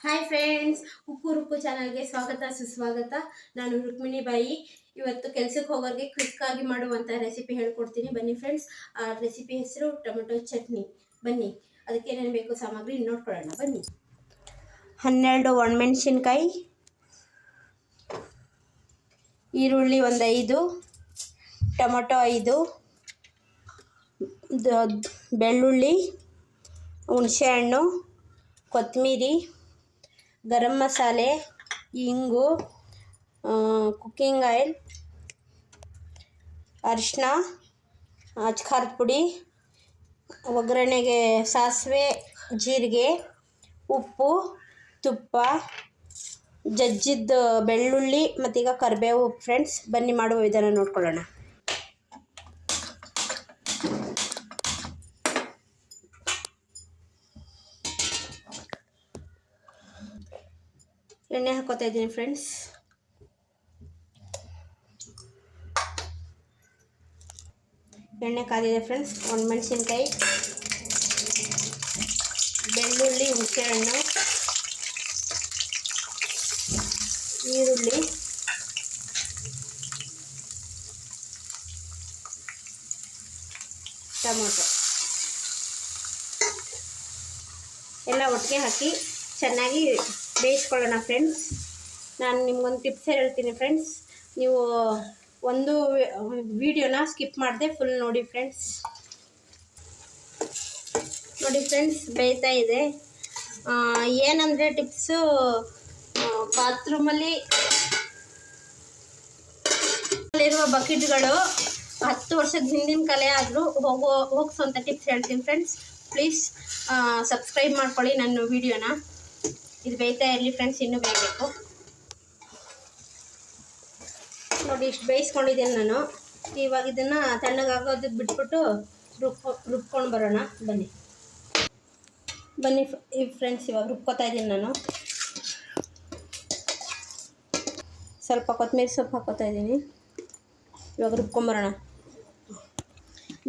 Hi friends, ಉಪ್ಪು ರುಪ್ಪು ಚಾನಲ್ಗೆ ಸ್ವಾಗತ ಸುಸ್ವಾಗತ. ನಾನು ರುಕ್ಮಿಣಿ ಬಾಯಿ. ಇವತ್ತು ಕೆಲಸಕ್ಕೆ ಹೋಗೋರಿಗೆ ಕ್ವಿಕ್ಕಾಗಿ ಮಾಡುವಂಥ ರೆಸಿಪಿ ಹೇಳ್ಕೊಡ್ತೀನಿ. ಬನ್ನಿ ಫ್ರೆಂಡ್ಸ್. ಆ ರೆಸಿಪಿ ಹೆಸರು ಟೊಮೆಟೊ ಚಟ್ನಿ. ಬನ್ನಿ, ಅದಕ್ಕೆ ಏನೇನು ಬೇಕು ಸಾಮಗ್ರಿ ನೋಡ್ಕೊಳ್ಳೋಣ. ಬನ್ನಿ. 12 ಒಣಮೆಣಸಿನ್ಕಾಯಿ, ಈರುಳ್ಳಿ ಒಂದು 5, ಟೊಮೆಟೊ 5, ಬೆಳ್ಳುಳ್ಳಿ, ಹುಣಸೆಹಣ್ಣು, ಕೊತ್ತಂಬರಿ, ಗರಂ ಮಸಾಲೆ, ಇಂಗು, ಕುಕ್ಕಿಂಗ್ ಆಯಿಲ್, ಅರಿಶಿನ, ಖಾರದ ಪುಡಿ, ಒಗ್ಗರಣೆಗೆ ಸಾಸಿವೆ, ಜೀರಿಗೆ, ಉಪ್ಪು, ತುಪ್ಪ, ಜಜ್ಜಿದ ಬೆಳ್ಳುಳ್ಳಿ ಮತ್ತೀಗ ಕರಿಬೇವು. ಫ್ರೆಂಡ್ಸ್, ಬನ್ನಿ ಮಾಡುವ ವಿಧಾನ ನೋಡ್ಕೊಳ್ಳೋಣ. ಎಣ್ಣೆ ಹಾಕೋತಾ ಇದ್ದೀನಿ ಫ್ರೆಂಡ್ಸ್. ಎಣ್ಣೆ ಕಾದಿದೆ ಫ್ರೆಂಡ್ಸ್. ಒಣಮೆಣಸಿನ್ಕಾಯಿ, ಬೆಳ್ಳುಳ್ಳಿ, ಹುಣಸೆಹಣ್ಣು, ಈರುಳ್ಳಿ, ಟೊಮೊಟೊ ಎಲ್ಲ ಒಟ್ಟಿಗೆ ಹಾಕಿ ಚೆನ್ನಾಗಿ ಬೇಯಿಸ್ಕೊಳ್ಳೋಣ ಫ್ರೆಂಡ್ಸ್. ನಾನು ನಿಮ್ಗೊಂದು ಟಿಪ್ಸ್ ಹೇಳ್ತೀನಿ ಫ್ರೆಂಡ್ಸ್. ನೀವು ಒಂದು ವಿಡಿಯೋನ ಸ್ಕಿಪ್ ಮಾಡದೆ ಫುಲ್ ನೋಡಿ ಫ್ರೆಂಡ್ಸ್. ನೋಡಿ ಫ್ರೆಂಡ್ಸ್, ಬೇಯ್ತಾ ಇದೆ. ಏನಂದರೆ ಟಿಪ್ಸು, ಬಾತ್ರೂಮಲ್ಲಿ ಇರುವ ಬಕೆಟ್ಗಳು 10 ವರ್ಷದ ಹಿಂದಿನ ಕಲೆ ಆದರೂ ಹೋಗಿಸೋಂಥ ಟಿಪ್ಸ್ ಹೇಳ್ತೀನಿ ಫ್ರೆಂಡ್ಸ್. ಪ್ಲೀಸ್ ಸಬ್ಸ್ಕ್ರೈಬ್ ಮಾಡ್ಕೊಳ್ಳಿ ನನ್ನ ವಿಡಿಯೋನ. ಇದು ಬೇಯ್ತಾ ಇರಲಿ ಫ್ರೆಂಡ್ಸ್, ಇನ್ನೂ ಬೇಯಬೇಕು. ನೋಡಿ, ಇಷ್ಟು ಬೇಯಿಸ್ಕೊಂಡಿದ್ದೀನಿ ನಾನು. ಇವಾಗ ಇದನ್ನು ತಣ್ಣಗಾಗೋದಕ್ಕೆ ಬಿಟ್ಬಿಟ್ಟು ರುಬ್ಕೊಂಡು ಬರೋಣ. ಬನ್ನಿ ಫ್ರೆಂಡ್ಸ್, ಇವಾಗ ರುಬ್ಕೋತಾ ಇದ್ದೀನಿ ನಾನು. ಸ್ವಲ್ಪ ಕೊತ್ತಂಬರಿ ಸೊಪ್ಪು ಹಾಕೋತಾ ಇದ್ದೀನಿ. ಇವಾಗ ರುಬ್ಕೊಂಬರೋಣ.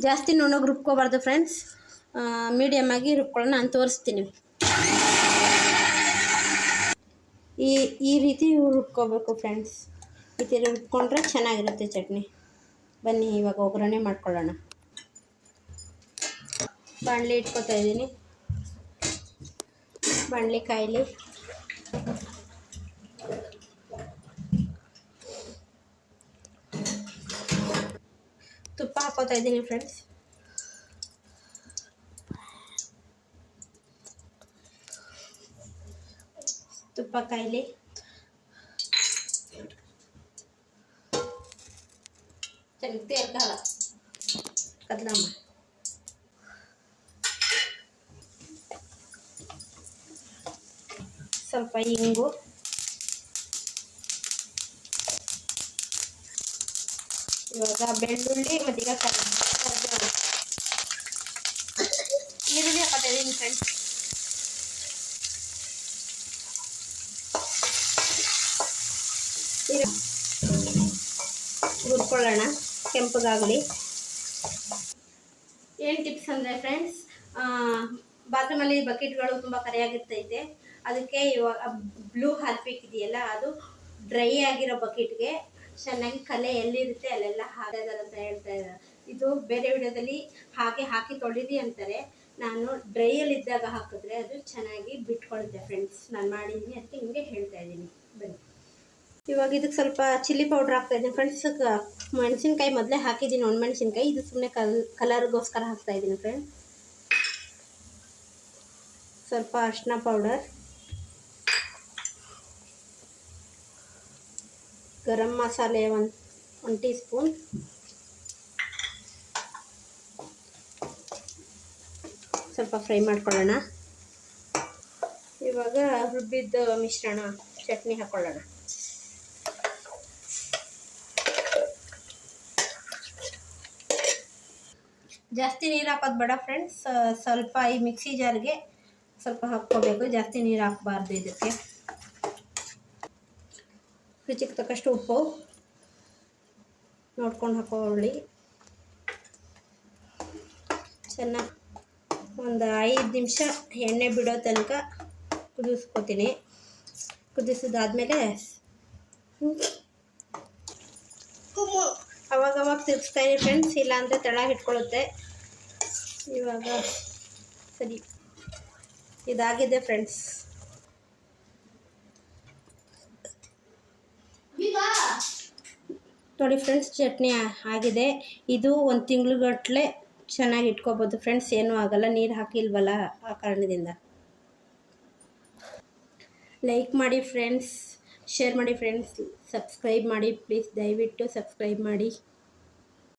ಜಾಸ್ತಿ ನುಣ್ಣಗೆ ರುಬ್ಕೋಬಾರ್ದು ಫ್ರೆಂಡ್ಸ್, ಮೀಡಿಯಮ್ಮಾಗಿ ರುಬ್ಕೊಳ್ಳೋಣ. ನಾನು ತೋರಿಸ್ತೀನಿ. ಈ ರೀತಿ ರುಬ್ಕೋಬೇಕು ಫ್ರೆಂಡ್ಸ್. ಈ ಥರ ರುಬ್ಕೊಂಡ್ರೆ ಚೆನ್ನಾಗಿರುತ್ತೆ ಚಟ್ನಿ. ಬನ್ನಿ ಇವಾಗ ಒಗ್ಗರಣೆ ಮಾಡ್ಕೊಳ್ಳೋಣ. ಬಾಣಲಿ ಇಟ್ಕೋತಾ ಇದ್ದೀನಿ. ಬಾಣಲಿ ಕಾಯಿಲಿ. ತುಪ್ಪ ಹಾಕೋತಾ ಇದ್ದೀನಿ ಫ್ರೆಂಡ್ಸ್. ತುಪ್ಪ ಕಾಯಿಲಿ. ಚಲತೆ ಕದ್ಲಮ್ಮ. ಸ್ವಲ್ಪ ಇಂಗು, ಇವಾಗ ಬೆಳ್ಳುಳ್ಳಿ ಮತ್ತೀಗ ಕರಿಬೇವು, ಈರುಳ್ಳಿ ಹಾಕೋತಾ ಇದ್ದೀನಿ ಫ್ರೆಂಡ್ಸ್. ಹುರ್ಕೊಳ್ಳೋಣ ಕೆಂಪಗಾಗಲಿ. ಏನು ಟಿಪ್ಸ್ ಅಂದರೆ ಫ್ರೆಂಡ್ಸ್, ಬಾತ್ರೂಮಲ್ಲಿ ಬಕೆಟ್ಗಳು ತುಂಬ ಕರೆಯಾಗಿರ್ತೈತೆ. ಅದಕ್ಕೆ ಇವಾಗ ಬ್ಲೂ ಹಾರ್ಪಿಕ್ ಇದೆಯಲ್ಲ, ಅದು ಡ್ರೈ ಆಗಿರೋ ಬಕೆಟ್ಗೆ ಚೆನ್ನಾಗಿ ಕಲೆ ಎಲ್ಲಿರುತ್ತೆ ಅಲ್ಲೆಲ್ಲ ಹಾಕೋದಲ್ಲ ಅಂತ ಹೇಳ್ತಾ ಇದ್ದಾರೆ. ಇದು ಬೇರೆ ವಿಡಿಯೋದಲ್ಲಿ ಹಾಕಿ ತೊಳಿರಿ ಅಂತಾರೆ. ನಾನು ಡ್ರೈಯಲ್ಲಿದ್ದಾಗ ಹಾಕಿದ್ರೆ ಅದು ಚೆನ್ನಾಗಿ ಬಿಟ್ಕೊಳ್ಳುತ್ತೆ ಫ್ರೆಂಡ್ಸ್. ನಾನು ಮಾಡಿದ್ದೀನಿ, ಅದಕ್ಕೆ ನಿಮಗೆ ಹೇಳ್ತಾ ಇದ್ದೀನಿ. ಬನ್ನಿ ಇವಾಗ ಇದಕ್ಕೆ ಸ್ವಲ್ಪ ಚಿಲ್ಲಿ ಪೌಡ್ರ್ ಹಾಕ್ತಾಯಿದ್ದೀನಿ ಫ್ರೆಂಡ್ಸ್. ಮೆಣಸಿನ್ಕಾಯಿ ಮೊದಲೇ ಹಾಕಿದ್ದೀನಿ, ಒಣಮೆಣಸಿನ್ಕಾಯಿ. ಇದು ಸುಮ್ಮನೆ ಕಲರ್ಗೋಸ್ಕರ ಹಾಕ್ತಾಯಿದ್ದೀನಿ ಫ್ರೆಂಡ್ಸ್. ಸ್ವಲ್ಪ ಅರಿಶಿನ ಪೌಡರ್, ಗರಂ ಮಸಾಲೆ ಒಂದು ಟೀ ಸ್ಪೂನ್, ಸ್ವಲ್ಪ ಫ್ರೈ ಮಾಡ್ಕೊಳ್ಳೋಣ. ಇವಾಗ ರುಬ್ಬಿದ್ದ ಮಿಶ್ರಣ ಚಟ್ನಿ ಹಾಕ್ಕೊಳ್ಳೋಣ. ಜಾಸ್ತಿ ನೀರು ಹಾಕೋದು ಬೇಡ ಫ್ರೆಂಡ್ಸ್. ಸ್ವಲ್ಪ ಈ ಮಿಕ್ಸಿ ಜಾರ್ಗೆ ಸ್ವಲ್ಪ ಹಾಕ್ಕೋಬೇಕು, ಜಾಸ್ತಿ ನೀರು ಹಾಕಬಾರ್ದು. ಇದಕ್ಕೆ ರುಚಿಗೆ ತಕ್ಕಷ್ಟು ಉಪ್ಪು ನೋಡ್ಕೊಂಡು ಹಾಕೊಳ್ಳಿ. ಚೆನ್ನಾಗಿ ಒಂದು 5 ನಿಮಿಷ ಎಣ್ಣೆ ಬಿಡೋ ತನಕ ಕುದಿಸ್ಕೊತೀನಿ. ಕುದಿಸಿದಾದ್ಮೇಲೆ ಅವಾಗವಾಗ ತಿರ್ಗಿಸ್ತಾಯಿರಿ ಫ್ರೆಂಡ್ಸ್, ಇಲ್ಲಾಂದರೆ ತಳ ಹಿಡ್ಕೊಳ್ಳುತ್ತೆ. ಇವಾಗ ಸರಿ ಇದಾಗಿದೆ ಫ್ರೆಂಡ್ಸ್. ನೋಡಿ ಫ್ರೆಂಡ್ಸ್, ಚಟ್ನಿ ಆಗಿದೆ. ಇದು 1 ತಿಂಗ್ಳುಗಟ್ಟಲೆ ಚೆನ್ನಾಗಿ ಇಟ್ಕೋಬೋದು ಫ್ರೆಂಡ್ಸ್, ಏನೂ ಆಗಲ್ಲ, ನೀರು ಹಾಕಿಲ್ವಲ್ಲ ಆ ಕಾರಣದಿಂದ. ಲೈಕ್ ಮಾಡಿ ಫ್ರೆಂಡ್ಸ್, ಶೇರ್ ಮಾಡಿ ಫ್ರೆಂಡ್ಸ್, ಸಬ್ಸ್ಕ್ರೈಬ್ ಮಾಡಿ ಪ್ಲೀಸ್, ದಯವಿಟ್ಟು ಸಬ್ಸ್ಕ್ರೈಬ್ ಮಾಡಿ.